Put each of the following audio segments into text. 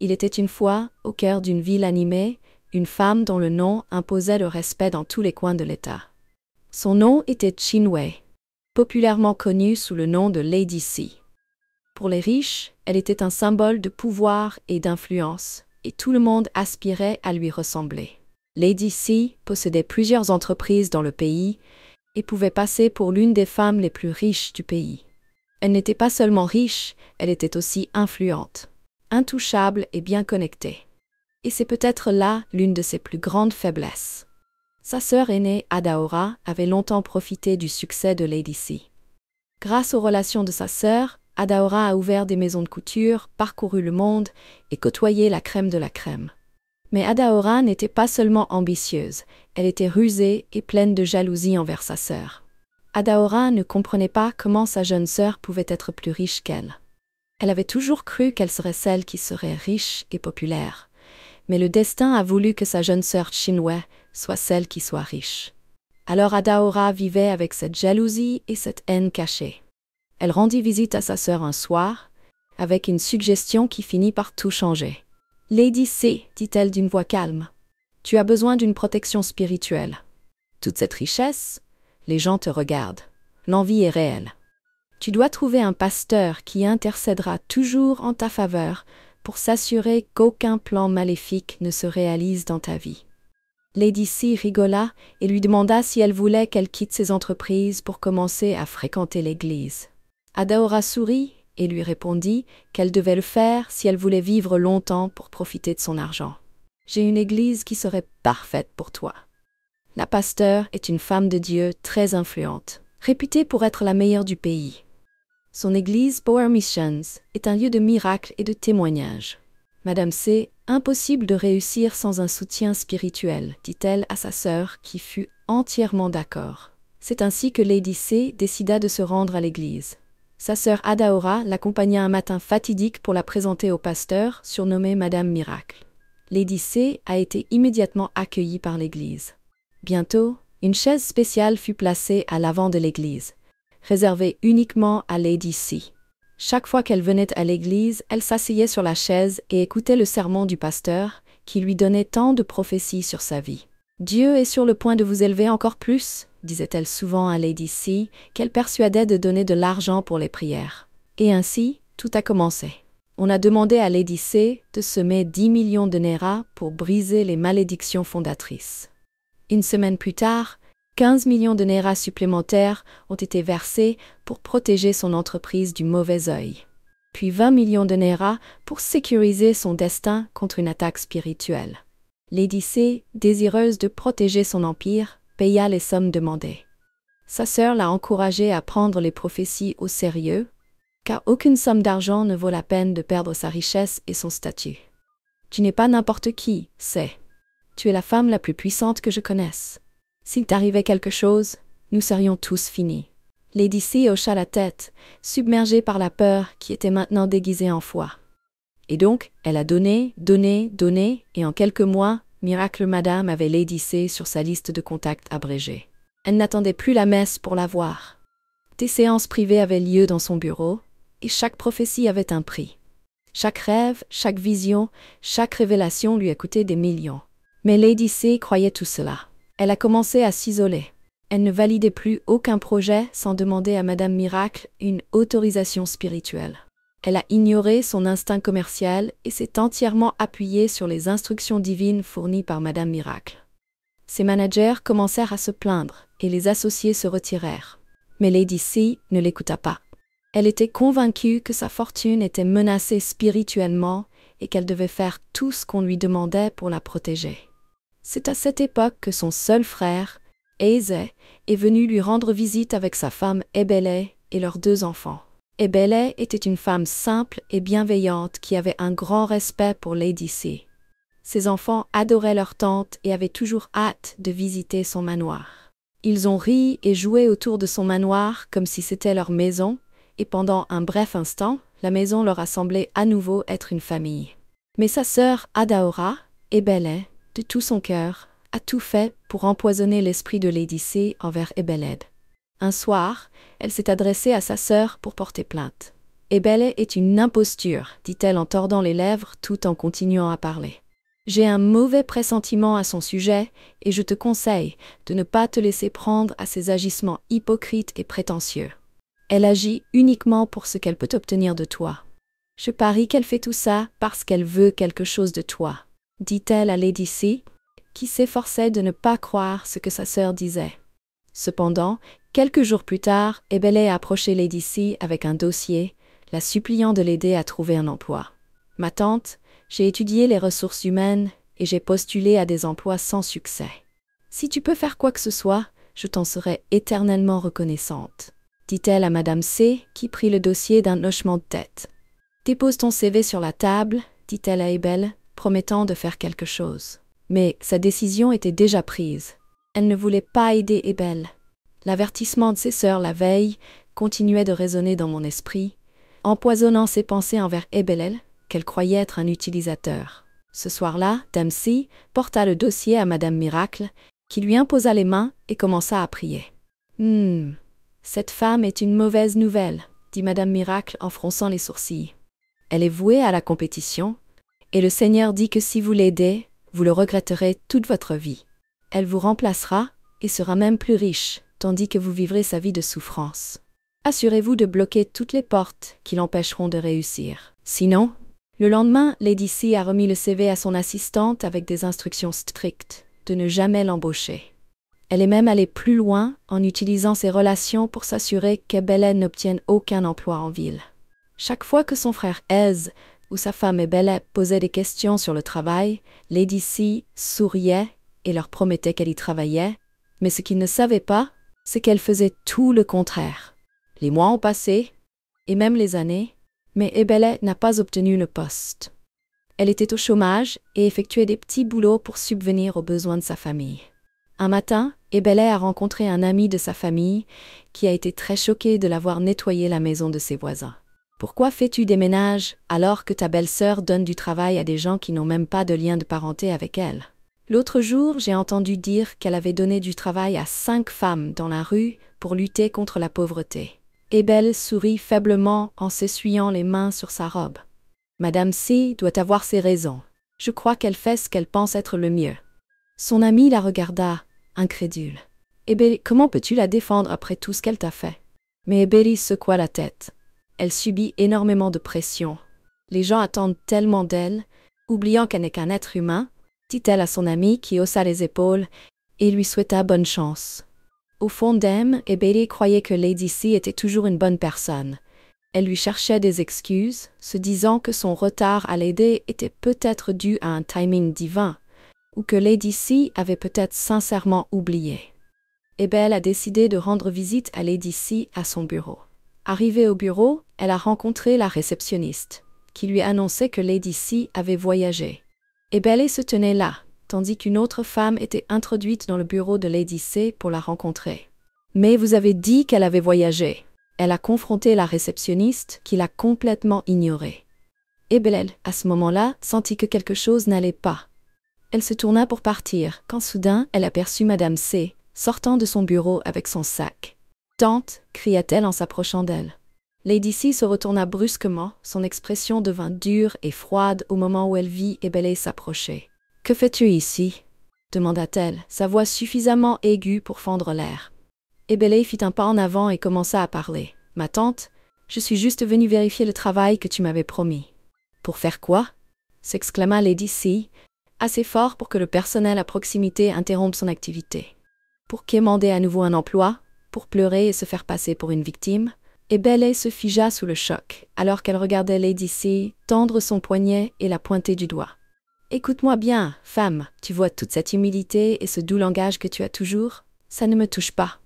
Il était une fois, au cœur d'une ville animée, une femme dont le nom imposait le respect dans tous les coins de l'État. Son nom était Qin Wei, populairement connue sous le nom de Lady Si. Pour les riches, elle était un symbole de pouvoir et d'influence, et tout le monde aspirait à lui ressembler. Lady Si possédait plusieurs entreprises dans le pays et pouvait passer pour l'une des femmes les plus riches du pays. Elle n'était pas seulement riche, elle était aussi influente, intouchable et bien connectée. Et c'est peut-être là l'une de ses plus grandes faiblesses. Sa sœur aînée, Adaora, avait longtemps profité du succès de Lady Si. Grâce aux relations de sa sœur, Adaora a ouvert des maisons de couture, parcouru le monde et côtoyé la crème de la crème. Mais Adaora n'était pas seulement ambitieuse, elle était rusée et pleine de jalousie envers sa sœur. Adaora ne comprenait pas comment sa jeune sœur pouvait être plus riche qu'elle. Elle avait toujours cru qu'elle serait celle qui serait riche et populaire. Mais le destin a voulu que sa jeune sœur Qin Wei soit celle qui soit riche. Alors Adaora vivait avec cette jalousie et cette haine cachée. Elle rendit visite à sa sœur un soir, avec une suggestion qui finit par tout changer. « Lady Si, dit-elle d'une voix calme, tu as besoin d'une protection spirituelle. Toute cette richesse, les gens te regardent. L'envie est réelle. Tu dois trouver un pasteur qui intercédera toujours en ta faveur pour s'assurer qu'aucun plan maléfique ne se réalise dans ta vie. » Lady Si rigola et lui demanda si elle voulait qu'elle quitte ses entreprises pour commencer à fréquenter l'église. Adaora sourit et lui répondit qu'elle devait le faire si elle voulait vivre longtemps pour profiter de son argent. « J'ai une église qui serait parfaite pour toi. » La pasteur est une femme de Dieu très influente, réputée pour être la meilleure du pays. Son église Power Missions est un lieu de miracles et de témoignages. Madame C, impossible de réussir sans un soutien spirituel, dit-elle à sa sœur qui fut entièrement d'accord. C'est ainsi que Lady C décida de se rendre à l'église. Sa sœur Adaora l'accompagna un matin fatidique pour la présenter au pasteur, surnommé Madame Miracle. Lady C a été immédiatement accueillie par l'église. Bientôt, une chaise spéciale fut placée à l'avant de l'église, réservée uniquement à Lady Si. Chaque fois qu'elle venait à l'église, elle s'asseyait sur la chaise et écoutait le sermon du pasteur, qui lui donnait tant de prophéties sur sa vie. « Dieu est sur le point de vous élever encore plus », disait-elle souvent à Lady Si, qu'elle persuadait de donner de l'argent pour les prières. Et ainsi, tout a commencé. On a demandé à Lady Si de semer 10 millions de Naira pour briser les malédictions fondatrices. Une semaine plus tard, 15 millions de Naira supplémentaires ont été versés pour protéger son entreprise du mauvais œil. Puis 20 millions de Naira pour sécuriser son destin contre une attaque spirituelle. Lady Si, désireuse de protéger son empire, paya les sommes demandées. Sa sœur l'a encouragée à prendre les prophéties au sérieux, car aucune somme d'argent ne vaut la peine de perdre sa richesse et son statut. « Tu n'es pas n'importe qui, c'est. Tu es la femme la plus puissante que je connaisse. S'il t'arrivait quelque chose, nous serions tous finis. » Lady Si hocha la tête, submergée par la peur qui était maintenant déguisée en foi. Et donc, elle a donné, et en quelques mois, Miracle Madame avait Lady Si sur sa liste de contacts abrégée. Elle n'attendait plus la messe pour la voir. Des séances privées avaient lieu dans son bureau, et chaque prophétie avait un prix. Chaque rêve, chaque vision, chaque révélation lui a coûté des millions. Mais Lady Si croyait tout cela. Elle a commencé à s'isoler. Elle ne validait plus aucun projet sans demander à Madame Miracle une autorisation spirituelle. Elle a ignoré son instinct commercial et s'est entièrement appuyée sur les instructions divines fournies par Madame Miracle. Ses managers commencèrent à se plaindre et les associés se retirèrent. Mais Lady Si ne l'écouta pas. Elle était convaincue que sa fortune était menacée spirituellement et qu'elle devait faire tout ce qu'on lui demandait pour la protéger. C'est à cette époque que son seul frère, Eze, est venu lui rendre visite avec sa femme Ebele et leurs 2 enfants. Ebele était une femme simple et bienveillante qui avait un grand respect pour Lady Si. Ses enfants adoraient leur tante et avaient toujours hâte de visiter son manoir. Ils ont ri et joué autour de son manoir comme si c'était leur maison, et pendant un bref instant, la maison leur a semblé à nouveau être une famille. Mais sa sœur Adaora, Ebele, de tout son cœur, a tout fait pour empoisonner l'esprit de Lady Si envers Ebeled. Un soir, elle s'est adressée à sa sœur pour porter plainte. Ebele est une imposture, dit-elle en tordant les lèvres tout en continuant à parler. J'ai un mauvais pressentiment à son sujet, et je te conseille de ne pas te laisser prendre à ses agissements hypocrites et prétentieux. Elle agit uniquement pour ce qu'elle peut obtenir de toi. Je parie qu'elle fait tout ça parce qu'elle veut quelque chose de toi, dit-elle à Lady C, qui s'efforçait de ne pas croire ce que sa sœur disait. Cependant, quelques jours plus tard, Ebele a approché Lady C avec un dossier, la suppliant de l'aider à trouver un emploi. « Ma tante, j'ai étudié les ressources humaines et j'ai postulé à des emplois sans succès. Si tu peux faire quoi que ce soit, je t'en serai éternellement reconnaissante, dit-elle à Madame C, qui prit le dossier d'un hochement de tête. Dépose ton CV sur la table, dit-elle à Ebele, promettant de faire quelque chose. Mais sa décision était déjà prise. Elle ne voulait pas aider Ebele. L'avertissement de ses sœurs la veille continuait de résonner dans mon esprit, empoisonnant ses pensées envers Ebele, qu'elle croyait être un utilisateur. Ce soir-là, Dame C porta le dossier à Madame Miracle, qui lui imposa les mains et commença à prier. « Cette femme est une mauvaise nouvelle, dit Madame Miracle en fronçant les sourcils. Elle est vouée à la compétition, et le Seigneur dit que si vous l'aidez, vous le regretterez toute votre vie. Elle vous remplacera et sera même plus riche, tandis que vous vivrez sa vie de souffrance. Assurez-vous de bloquer toutes les portes qui l'empêcheront de réussir. Sinon, le lendemain, Lady C a remis le CV à son assistante avec des instructions strictes de ne jamais l'embaucher. Elle est même allée plus loin en utilisant ses relations pour s'assurer qu'Ebele n'obtienne aucun emploi en ville. Chaque fois que son frère Ez ou sa femme Ebele posait des questions sur le travail, Lady C souriait et leur promettait qu'elle y travaillait, mais ce qu'ils ne savaient pas, c'est qu'elle faisait tout le contraire. Les mois ont passé, et même les années, mais Ebele n'a pas obtenu le poste. Elle était au chômage et effectuait des petits boulots pour subvenir aux besoins de sa famille. Un matin, Ebele a rencontré un ami de sa famille qui a été très choqué de la voir nettoyer la maison de ses voisins. « Pourquoi fais-tu des ménages alors que ta belle-sœur donne du travail à des gens qui n'ont même pas de lien de parenté avec elle ? L'autre jour, j'ai entendu dire qu'elle avait donné du travail à 5 femmes dans la rue pour lutter contre la pauvreté. » Ebele sourit faiblement en s'essuyant les mains sur sa robe. « Madame C doit avoir ses raisons. Je crois qu'elle fait ce qu'elle pense être le mieux. » Son ami la regarda, incrédule. « Ebele, comment peux-tu la défendre après tout ce qu'elle t'a fait ?» Mais Ebele secoua la tête. Elle subit énormément de pression. Les gens attendent tellement d'elle, oubliant qu'elle n'est qu'un être humain, dit-elle à son ami qui haussa les épaules et lui souhaita bonne chance. Au fond d'elle, Ebele croyait que Lady C était toujours une bonne personne. Elle lui cherchait des excuses, se disant que son retard à l'aider était peut-être dû à un timing divin, ou que Lady C avait peut-être sincèrement oublié. Ebele a décidé de rendre visite à Lady C à son bureau. Arrivée au bureau, elle a rencontré la réceptionniste, qui lui annonçait que Lady C avait voyagé. Ebele se tenait là, tandis qu'une autre femme était introduite dans le bureau de Lady C pour la rencontrer. « Mais vous avez dit qu'elle avait voyagé. » Elle a confronté la réceptionniste, qui l'a complètement ignorée. Ebele, à ce moment-là, sentit que quelque chose n'allait pas. Elle se tourna pour partir, quand soudain elle aperçut Madame C, sortant de son bureau avec son sac. « Tante !» cria-t-elle en s'approchant d'elle. Lady C se retourna brusquement, son expression devint dure et froide au moment où elle vit Ebele s'approcher. « Que fais-tu ici ?» demanda-t-elle, sa voix suffisamment aiguë pour fendre l'air. Ebele fit un pas en avant et commença à parler. « Ma tante, je suis juste venue vérifier le travail que tu m'avais promis. »« Pour faire quoi ?» s'exclama Lady C, assez fort pour que le personnel à proximité interrompe son activité. « Pour quémander à nouveau un emploi ? Pour pleurer et se faire passer pour une victime ?» Ebele se figea sous le choc, alors qu'elle regardait Lady C tendre son poignet et la pointer du doigt. « Écoute-moi bien, femme, tu vois toute cette humilité et ce doux langage que tu as toujours ? Ça ne me touche pas.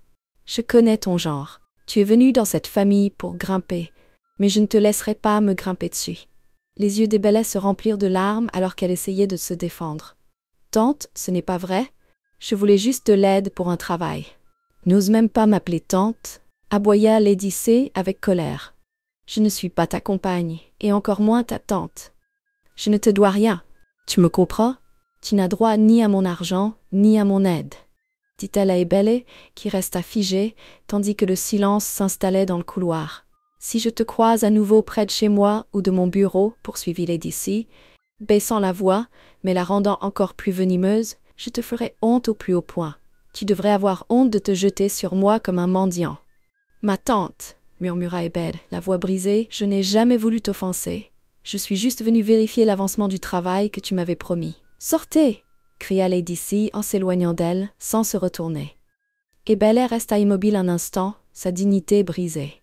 Je connais ton genre. Tu es venue dans cette famille pour grimper, mais je ne te laisserai pas me grimper dessus. » Les yeux d'Ebele se remplirent de larmes alors qu'elle essayait de se défendre. « Tante, ce n'est pas vrai. Je voulais juste de l'aide pour un travail. »« N'ose même pas m'appeler tante », aboya Lady C avec colère. « Je ne suis pas ta compagne, et encore moins ta tante. Je ne te dois rien. Tu me comprends ? Tu n'as droit ni à mon argent, ni à mon aide. » dit-elle à Ebele, qui resta figée, tandis que le silence s'installait dans le couloir. Si je te croise à nouveau près de chez moi ou de mon bureau, poursuivit Lady C, baissant la voix, mais la rendant encore plus venimeuse, je te ferai honte au plus haut point. Tu devrais avoir honte de te jeter sur moi comme un mendiant. Ma tante, murmura Abel, la voix brisée, je n'ai jamais voulu t'offenser. Je suis juste venue vérifier l'avancement du travail que tu m'avais promis. Sortez! Cria Lady C en s'éloignant d'elle, sans se retourner. Abel resta immobile un instant, sa dignité brisée.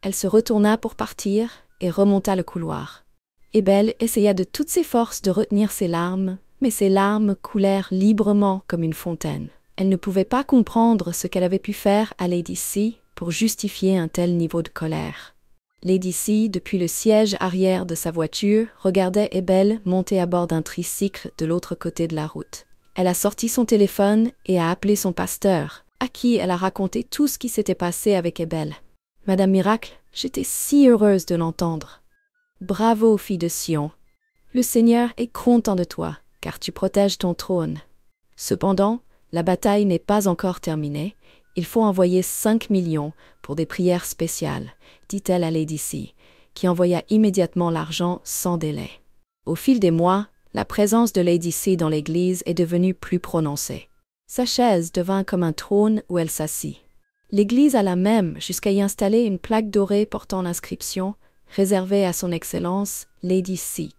Elle se retourna pour partir et remonta le couloir. Abel essaya de toutes ses forces de retenir ses larmes, mais ses larmes coulèrent librement comme une fontaine. Elle ne pouvait pas comprendre ce qu'elle avait pu faire à Lady C pour justifier un tel niveau de colère. Lady C, depuis le siège arrière de sa voiture, regardait Abel monter à bord d'un tricycle de l'autre côté de la route. Elle a sorti son téléphone et a appelé son pasteur, à qui elle a raconté tout ce qui s'était passé avec Abel. « Madame Miracle, j'étais si heureuse de l'entendre. Bravo, fille de Sion. Le Seigneur est content de toi, car tu protèges ton trône. Cependant, la bataille n'est pas encore terminée. Il faut envoyer 5 millions pour des prières spéciales, dit-elle à Lady C, qui envoya immédiatement l'argent sans délai. Au fil des mois, la présence de Lady C dans l'église est devenue plus prononcée. Sa chaise devint comme un trône où elle s'assit. L'église alla même jusqu'à y installer une plaque dorée portant l'inscription « Réservée à son Excellence, Lady C ».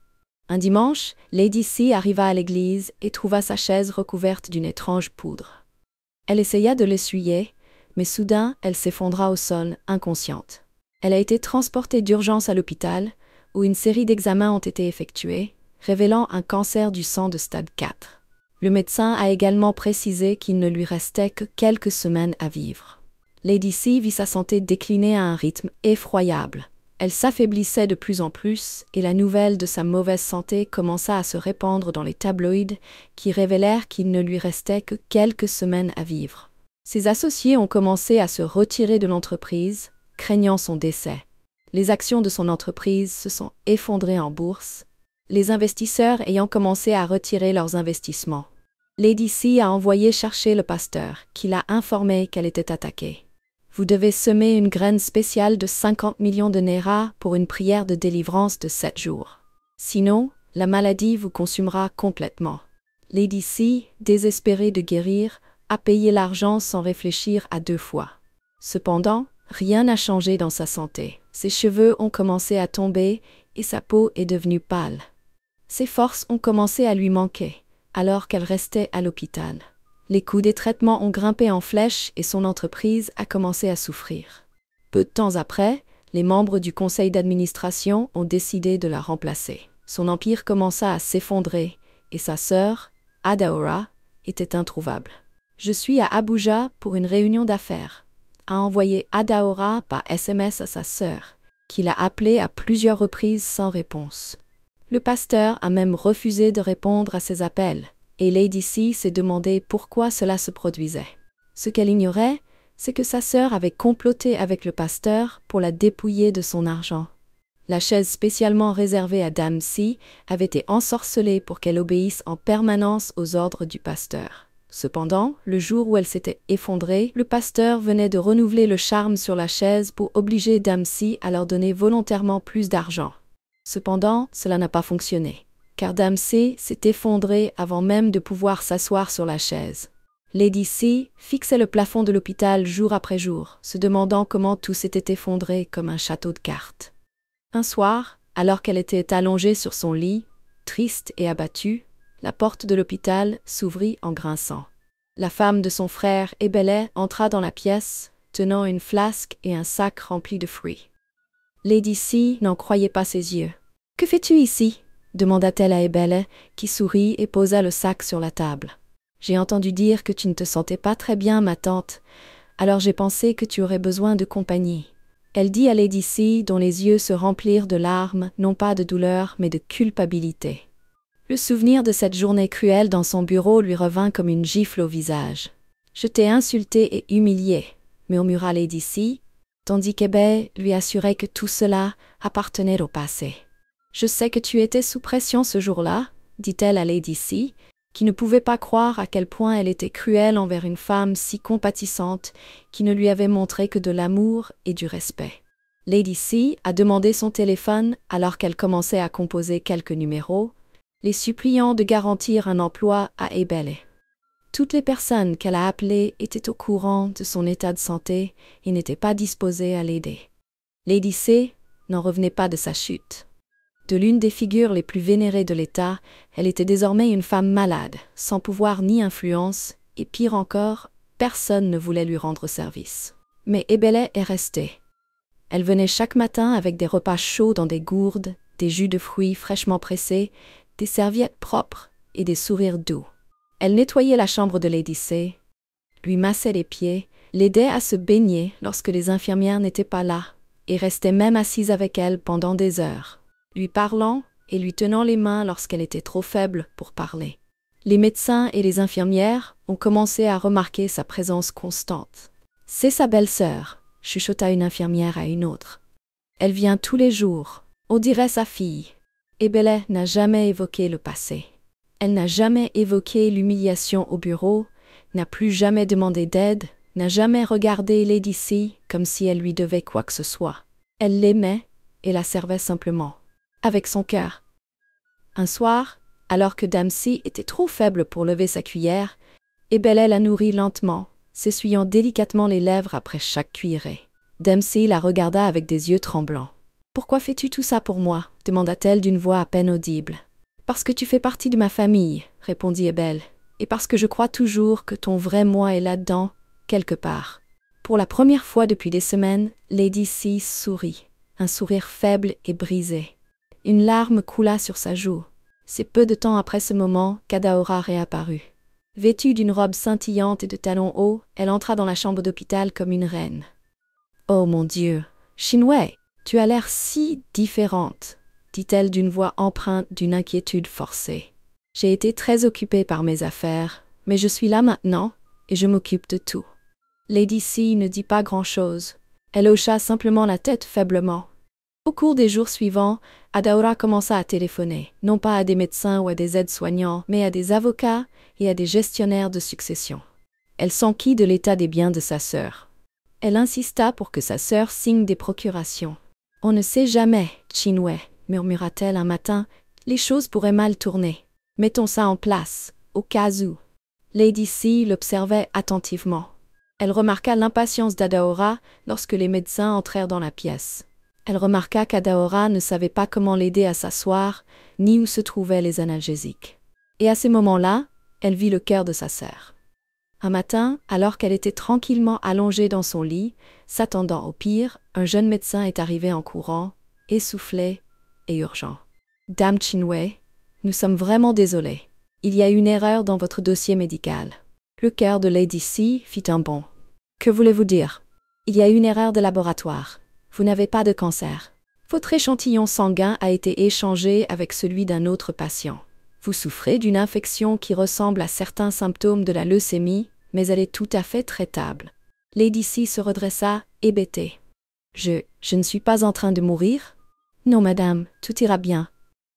Un dimanche, Lady C arriva à l'église et trouva sa chaise recouverte d'une étrange poudre. Elle essaya de l'essuyer, mais soudain elle s'effondra au sol, inconsciente. Elle a été transportée d'urgence à l'hôpital, où une série d'examens ont été effectués, révélant un cancer du sang de stade 4. Le médecin a également précisé qu'il ne lui restait que quelques semaines à vivre. Lady C vit sa santé décliner à un rythme effroyable. Elle s'affaiblissait de plus en plus, et la nouvelle de sa mauvaise santé commença à se répandre dans les tabloïds qui révélèrent qu'il ne lui restait que quelques semaines à vivre. Ses associés ont commencé à se retirer de l'entreprise, craignant son décès. Les actions de son entreprise se sont effondrées en bourse, les investisseurs ayant commencé à retirer leurs investissements. Lady C a envoyé chercher le pasteur, qui l'a informé qu'elle était attaquée. Vous devez semer une graine spéciale de 50 millions de Naira pour une prière de délivrance de 7 jours. Sinon, la maladie vous consumera complètement. Lady C, désespérée de guérir, a payé l'argent sans réfléchir à 2 fois. Cependant, rien n'a changé dans sa santé. Ses cheveux ont commencé à tomber et sa peau est devenue pâle. Ses forces ont commencé à lui manquer, alors qu'elle restait à l'hôpital. Les coûts des traitements ont grimpé en flèche et son entreprise a commencé à souffrir. Peu de temps après, les membres du conseil d'administration ont décidé de la remplacer. Son empire commença à s'effondrer et sa sœur, Adaora, était introuvable. « Je suis à Abuja pour une réunion d'affaires », a envoyé Adaora par SMS à sa sœur, qui l'a appelée à plusieurs reprises sans réponse. Le pasteur a même refusé de répondre à ses appels, et Lady C s'est demandé pourquoi cela se produisait. Ce qu'elle ignorait, c'est que sa sœur avait comploté avec le pasteur pour la dépouiller de son argent. La chaise spécialement réservée à Dame C avait été ensorcelée pour qu'elle obéisse en permanence aux ordres du pasteur. Cependant, le jour où elle s'était effondrée, le pasteur venait de renouveler le charme sur la chaise pour obliger Dame C à leur donner volontairement plus d'argent. Cependant, cela n'a pas fonctionné, car Dame C s'est effondrée avant même de pouvoir s'asseoir sur la chaise. Lady C fixait le plafond de l'hôpital jour après jour, se demandant comment tout s'était effondré comme un château de cartes. Un soir, alors qu'elle était allongée sur son lit, triste et abattue, la porte de l'hôpital s'ouvrit en grinçant. La femme de son frère Ebele entra dans la pièce, tenant une flasque et un sac rempli de fruits. Lady C n'en croyait pas ses yeux. « Que fais-tu ici ?» demanda-t-elle à Ebele, qui sourit et posa le sac sur la table. « J'ai entendu dire que tu ne te sentais pas très bien, ma tante, alors j'ai pensé que tu aurais besoin de compagnie. » Elle dit à Lady C, dont les yeux se remplirent de larmes, non pas de douleur, mais de culpabilité. Le souvenir de cette journée cruelle dans son bureau lui revint comme une gifle au visage. « Je t'ai insulté et humilié, » murmura Lady C, tandis qu'Ebele lui assurait que tout cela appartenait au passé. « Je sais que tu étais sous pression ce jour-là, » dit-elle à Lady C, qui ne pouvait pas croire à quel point elle était cruelle envers une femme si compatissante qui ne lui avait montré que de l'amour et du respect. Lady C a demandé son téléphone alors qu'elle commençait à composer quelques numéros, les suppliant de garantir un emploi à Ebele. Toutes les personnes qu'elle a appelées étaient au courant de son état de santé et n'étaient pas disposées à l'aider. Lady C n'en revenait pas de sa chute. De l'une des figures les plus vénérées de l'État, elle était désormais une femme malade, sans pouvoir ni influence, et pire encore, personne ne voulait lui rendre service. Mais Ebele est restée. Elle venait chaque matin avec des repas chauds dans des gourdes, des jus de fruits fraîchement pressés, des serviettes propres et des sourires doux. Elle nettoyait la chambre de Lady C, lui massait les pieds, l'aidait à se baigner lorsque les infirmières n'étaient pas là, et restait même assise avec elle pendant des heures, lui parlant et lui tenant les mains lorsqu'elle était trop faible pour parler. Les médecins et les infirmières ont commencé à remarquer sa présence constante. « C'est sa belle-sœur », chuchota une infirmière à une autre. « Elle vient tous les jours. On dirait sa fille. » Ebele n'a jamais évoqué le passé. Elle n'a jamais évoqué l'humiliation au bureau, n'a plus jamais demandé d'aide, n'a jamais regardé Lady C comme si elle lui devait quoi que ce soit. Elle l'aimait et la servait simplement, avec son cœur. Un soir, alors que Dame C était trop faible pour lever sa cuillère, Ebele la nourrit lentement, s'essuyant délicatement les lèvres après chaque cuillerée. Dame C la regarda avec des yeux tremblants. « Pourquoi fais-tu tout ça pour moi ?» demanda-t-elle d'une voix à peine audible. « Parce que tu fais partie de ma famille, » répondit Ebele, « et parce que je crois toujours que ton vrai moi est là-dedans, quelque part. » Pour la première fois depuis des semaines, Lady C sourit, un sourire faible et brisé. Une larme coula sur sa joue. C'est peu de temps après ce moment qu'Adaora réapparut. Vêtue d'une robe scintillante et de talons hauts, elle entra dans la chambre d'hôpital comme une reine. « Oh mon Dieu, Chinwei, tu as l'air si différente, » dit-elle d'une voix empreinte d'une inquiétude forcée. « J'ai été très occupée par mes affaires, mais je suis là maintenant et je m'occupe de tout. » Lady C ne dit pas grand-chose. Elle hocha simplement la tête faiblement. Au cours des jours suivants, Adaora commença à téléphoner, non pas à des médecins ou à des aides-soignants, mais à des avocats et à des gestionnaires de succession. Elle s'enquit de l'état des biens de sa sœur. Elle insista pour que sa sœur signe des procurations. « On ne sait jamais, Chinwei, » murmura-t-elle un matin, « les choses pourraient mal tourner. Mettons ça en place, au cas où. » Lady C l'observait attentivement. Elle remarqua l'impatience d'Adaora lorsque les médecins entrèrent dans la pièce. Elle remarqua qu'Adaora ne savait pas comment l'aider à s'asseoir, ni où se trouvaient les analgésiques. Et à ces moments-là, elle vit le cœur de sa sœur. Un matin, alors qu'elle était tranquillement allongée dans son lit, s'attendant au pire, un jeune médecin est arrivé en courant, essoufflé et urgent. « Dame Chinwei, nous sommes vraiment désolés. Il y a une erreur dans votre dossier médical. » Le cœur de Lady C fit un bond. « Que voulez-vous dire ? » « Il y a une erreur de laboratoire. Vous n'avez pas de cancer. Votre échantillon sanguin a été échangé avec celui d'un autre patient. Vous souffrez d'une infection qui ressemble à certains symptômes de la leucémie, mais elle est tout à fait traitable. » Lady C se redressa, hébétée. « Je ne suis pas en train de mourir ? » ?»« Non, madame, tout ira bien. »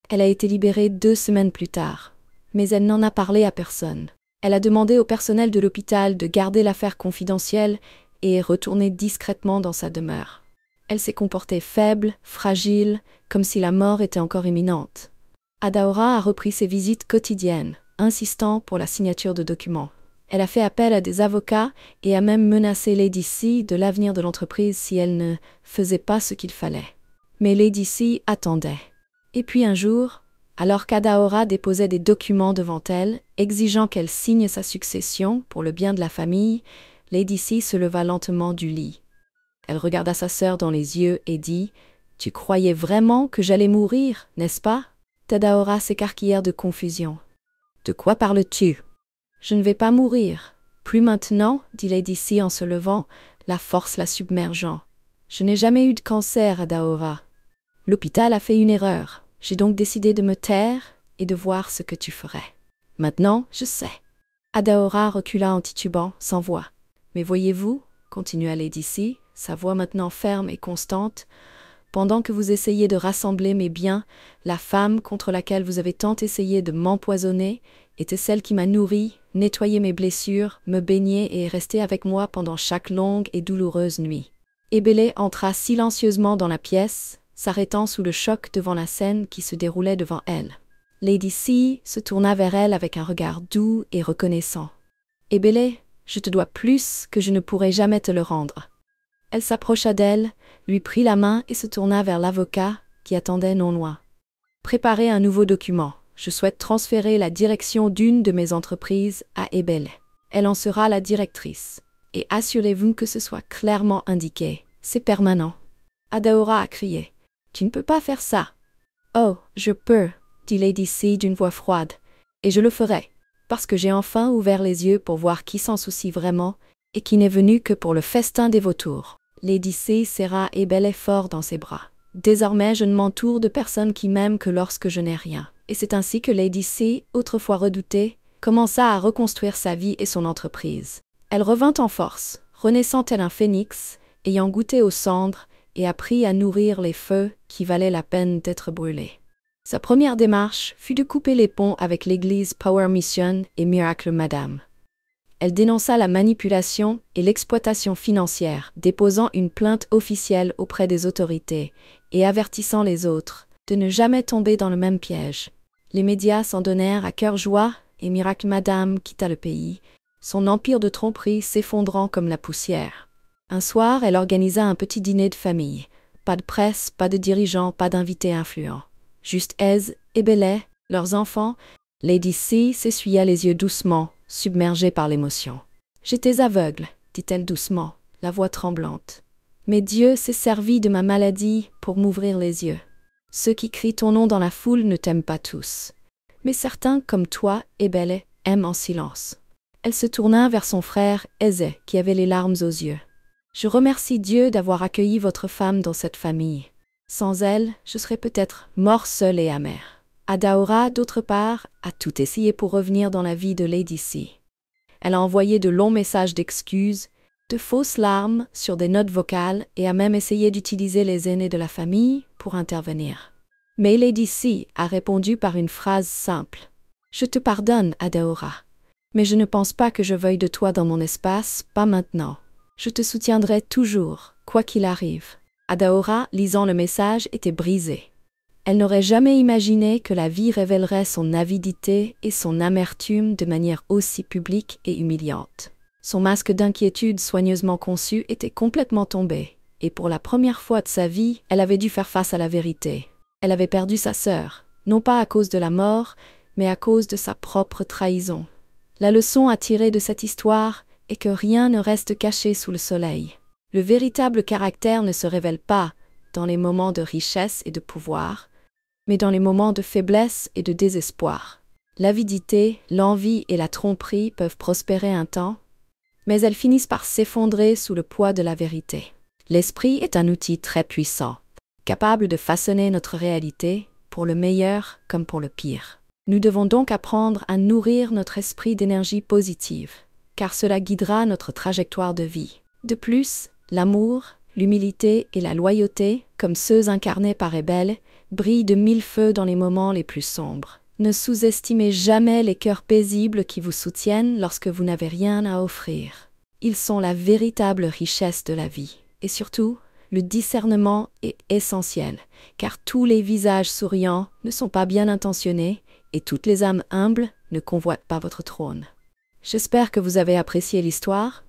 Elle a été libérée 2 semaines plus tard, mais elle n'en a parlé à personne. Elle a demandé au personnel de l'hôpital de garder l'affaire confidentielle et est retournée discrètement dans sa demeure. Elle s'est comportée faible, fragile, comme si la mort était encore imminente. Adaora a repris ses visites quotidiennes, insistant pour la signature de documents. Elle a fait appel à des avocats et a même menacé Lady C de l'avenir de l'entreprise si elle ne faisait pas ce qu'il fallait. Mais Lady C attendait. Et puis un jour, alors qu'Adaora déposait des documents devant elle, exigeant qu'elle signe sa succession pour le bien de la famille, Lady C se leva lentement du lit. Elle regarda sa sœur dans les yeux et dit « Tu croyais vraiment que j'allais mourir, n'est-ce pas ?» Adaora s'écarquillèrent de confusion. « De quoi parles-tu ?»« Je ne vais pas mourir. Plus maintenant, » dit Lady C en se levant, la force la submergeant. « Je n'ai jamais eu de cancer, Adaora. L'hôpital a fait une erreur. J'ai donc décidé de me taire et de voir ce que tu ferais. Maintenant, je sais. » Adaora recula en titubant, sans voix. « Mais voyez-vous, » continua Lady C, sa voix maintenant ferme et constante, « pendant que vous essayez de rassembler mes biens, la femme contre laquelle vous avez tant essayé de m'empoisonner était celle qui m'a nourri, nettoyé mes blessures, me baigné et est restée avec moi pendant chaque longue et douloureuse nuit. Ébélé entra silencieusement dans la pièce, s'arrêtant sous le choc devant la scène qui se déroulait devant elle. Lady C se tourna vers elle avec un regard doux et reconnaissant. « Ébélé, je te dois plus que je ne pourrai jamais te le rendre. » Elle s'approcha d'elle, lui prit la main et se tourna vers l'avocat, qui attendait non loin. « Préparez un nouveau document. Je souhaite transférer la direction d'une de mes entreprises à Ébélé. Elle en sera la directrice. Et assurez-vous que ce soit clairement indiqué. C'est permanent. » Adaora a crié. « Tu ne peux pas faire ça. »« Oh, je peux, » dit Lady C d'une voix froide. « Et je le ferai, parce que j'ai enfin ouvert les yeux pour voir qui s'en soucie vraiment, et qui n'est venu que pour le festin des vautours. » Lady C serra Ébélé fort dans ses bras. « Désormais, je ne m'entoure de personnes qui m'aiment que lorsque je n'ai rien. » Et c'est ainsi que Lady C, autrefois redoutée, commença à reconstruire sa vie et son entreprise. Elle revint en force, renaissant tel un phénix, ayant goûté aux cendres, et appris à nourrir les feux qui valaient la peine d'être brûlés. Sa première démarche fut de couper les ponts avec l'église Power Mission et Miracle Madame. Elle dénonça la manipulation et l'exploitation financière, déposant une plainte officielle auprès des autorités et avertissant les autres de ne jamais tomber dans le même piège. Les médias s'en donnèrent à cœur joie et Miracle Madame quitta le pays, son empire de tromperie s'effondrant comme la poussière. Un soir, elle organisa un petit dîner de famille. Pas de presse, pas de dirigeants, pas d'invités influents. Juste Aise et Ébélé, leurs enfants. Lady C s'essuya les yeux doucement, submergée par l'émotion. « J'étais aveugle, » dit-elle doucement, la voix tremblante. « Mais Dieu s'est servi de ma maladie pour m'ouvrir les yeux. Ceux qui crient ton nom dans la foule ne t'aiment pas tous. Mais certains, comme toi, Ébélé, aiment en silence. » Elle se tourna vers son frère, Aise, qui avait les larmes aux yeux. « Je remercie Dieu d'avoir accueilli votre femme dans cette famille. Sans elle, je serais peut-être mort seule et amère. » Adaora, d'autre part, a tout essayé pour revenir dans la vie de Lady C. Elle a envoyé de longs messages d'excuses, de fausses larmes sur des notes vocales et a même essayé d'utiliser les aînés de la famille pour intervenir. Mais Lady C a répondu par une phrase simple. « Je te pardonne, Adaora. Mais je ne pense pas que je veuille de toi dans mon espace, pas maintenant. Je te soutiendrai toujours, quoi qu'il arrive. » Adaora, lisant le message, était brisée. Elle n'aurait jamais imaginé que la vie révélerait son avidité et son amertume de manière aussi publique et humiliante. Son masque d'inquiétude soigneusement conçu était complètement tombé, et pour la première fois de sa vie, elle avait dû faire face à la vérité. Elle avait perdu sa sœur, non pas à cause de la mort, mais à cause de sa propre trahison. La leçon à tirer de cette histoire est que rien ne reste caché sous le soleil. Le véritable caractère ne se révèle pas dans les moments de richesse et de pouvoir, mais dans les moments de faiblesse et de désespoir. L'avidité, l'envie et la tromperie peuvent prospérer un temps, mais elles finissent par s'effondrer sous le poids de la vérité. L'esprit est un outil très puissant, capable de façonner notre réalité, pour le meilleur comme pour le pire. Nous devons donc apprendre à nourrir notre esprit d'énergie positive, car cela guidera notre trajectoire de vie. De plus, l'amour, l'humilité et la loyauté, comme ceux incarnés par Ébélé, brillent de mille feux dans les moments les plus sombres. Ne sous-estimez jamais les cœurs paisibles qui vous soutiennent lorsque vous n'avez rien à offrir. Ils sont la véritable richesse de la vie. Et surtout, le discernement est essentiel, car tous les visages souriants ne sont pas bien intentionnés et toutes les âmes humbles ne convoitent pas votre trône. J'espère que vous avez apprécié l'histoire.